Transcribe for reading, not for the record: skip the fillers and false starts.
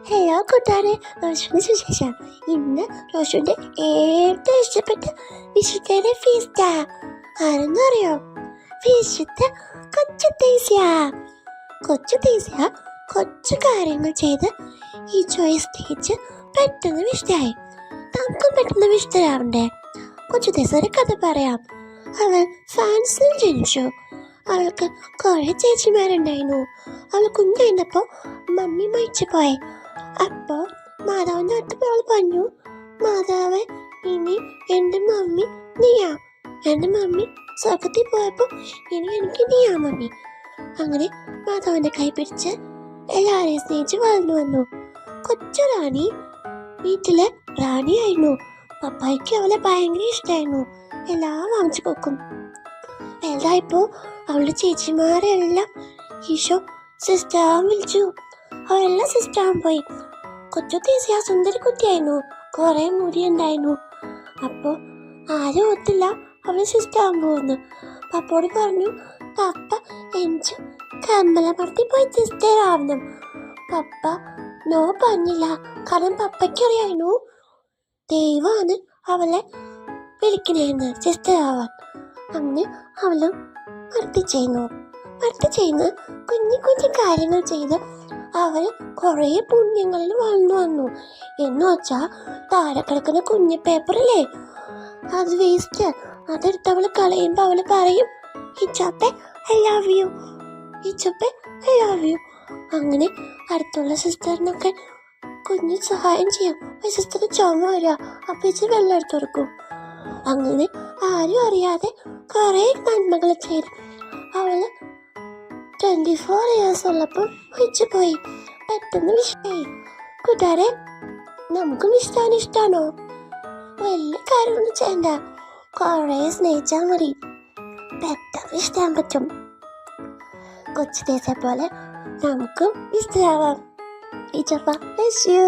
Hello കൂട്ടുകാരെ, റോഷുവിന് സുശേഷം. ഇന്ന് റോഷുവിന്റെ ഏറ്റവും ഇഷ്ടപ്പെട്ട വിശുദ്ധയുടെ ഫീസ്റ്റാ. ആരെന്നറിയോ? വിശുദ്ധ കൊച്ചു തേസ്യ. കൊച്ചു തേസ്യ കൊച്ചു കാര്യങ്ങൾ ചെയ്ത് ഈശോയെ സ്നേഹിച്ച് പെട്ടെന്ന് വിശുദ്ധയായി. നമുക്കും പെട്ടെന്ന് വിശുദ്ധരാവണ്ടേ? കൊച്ചു തേസ്യ ഒരു കഥ പറയാം. അവൾ ഫ്രാൻസിൽ ജനിച്ചു. അവൾക്ക് കുറെ ചേച്ചിമാരുണ്ടായിരുന്നു. അവൾ കുഞ്ഞായിരുന്നപ്പോ മമ്മി മരിച്ചു പോയി. അപ്പോ മാതാവിന്റെ അടുത്ത് അവൾ പറഞ്ഞു, മാതാവ്, ഇനി എൻ്റെ മമ്മി നീയാ. എൻ്റെ മമ്മി സ്വർഗത്തിൽ പോയപ്പോ ഇനി എനിക്ക് നീയാ മമ്മി. അങ്ങനെ മാതാവിന്റെ കൈ പിടിച്ച് എല്ലാവരെയും സ്നേഹിച്ച് വളർന്നു വന്നു. കൊച്ചു റാണി വീട്ടിലെ റാണിയായിരുന്നു. പപ്പായ്ക്ക് അവളെ ഭയങ്കര ഇഷ്ടമായിരുന്നു. എല്ലാം വാങ്ങിച്ചു കൊടുക്കും. വലുതായപ്പോ അവളുടെ ചേച്ചിമാരെല്ലാം ഈശോ സിസ്റ്ററാൻ വിളിച്ചു. അവരെല്ലാം സിസ്റ്ററാൻ പോയി. കൊച്ചു തേസ്യ സുന്ദരി കുട്ടിയായിരുന്നു. കുറെ മുടി ഉണ്ടായിരുന്നു. അപ്പോ ആരും ഓർത്തില്ല അവൾ സിസ്റ്ററാൻ പോകുന്നു. പപ്പോട് പറഞ്ഞു, പപ്പ എനിക്ക് കമ്മലമടത്തിൽ പോയി സിസ്റ്റർ ആവണം. പപ്പ നോ പറഞ്ഞില്ല. കാരണം പപ്പയ്ക്ക് അറിയായിരുന്നു ദൈവമാണ് അവളെ വിളിക്കണേന്ന് സിസ്റ്റർ ആവാൻ. അങ്ങനെ അവളും ഭർത്തി ചെയ്യുന്ന കുഞ്ഞു കുഞ്ഞു കാര്യങ്ങൾ ചെയ്ത് അവൾ കുറെ പുണ്യങ്ങളിൽ വളർന്നു വന്നു. എന്ന് വെച്ചാ താഴെ കിടക്കുന്ന കുഞ്ഞു പേപ്പറല്ലേ, അത് വേസ്റ്റ്, അതെടുത്ത് അവള് കളയുമ്പോ അവള് പറയും, ഇച്ചപ്പെ ഐ ലവ് യു, ഇച്ചപ്പെ ഐ ലവ് യു. അങ്ങനെ അടുത്തുള്ള സിസ്റ്ററിനൊക്കെ കുഞ്ഞു സഹായം ചെയ്യാം. സിസ്റ്ററിന് ചുമ വരിക, അപ്പൊ ഇച്ച് വെള്ളം എടുത്തു കൊടുക്കും. അങ്ങനെ ആരും അറിയാതെ കുറെ നന്മകൾ ചെയ്തു. അവള് 24 years ഉള്ളപ്പോൾ മരിച്ചു പോയി. പെട്ടെന്ന് വിഷയായി. കൂട്ടുകാരെ, നമുക്കും ഇഷ്ടാണോ? വലിയ കാര്യമൊന്നും ചെയ്യണ്ട, കുറെ സ്നേഹിച്ചാൽ മതി, പെട്ടെന്ന് ഇഷ്ടാൻ പറ്റും. കൊച്ചു തേസ്യ പോലെ നമുക്കും ഇഷ്ടമാവാം. ഈച്ചപ്പ bless you.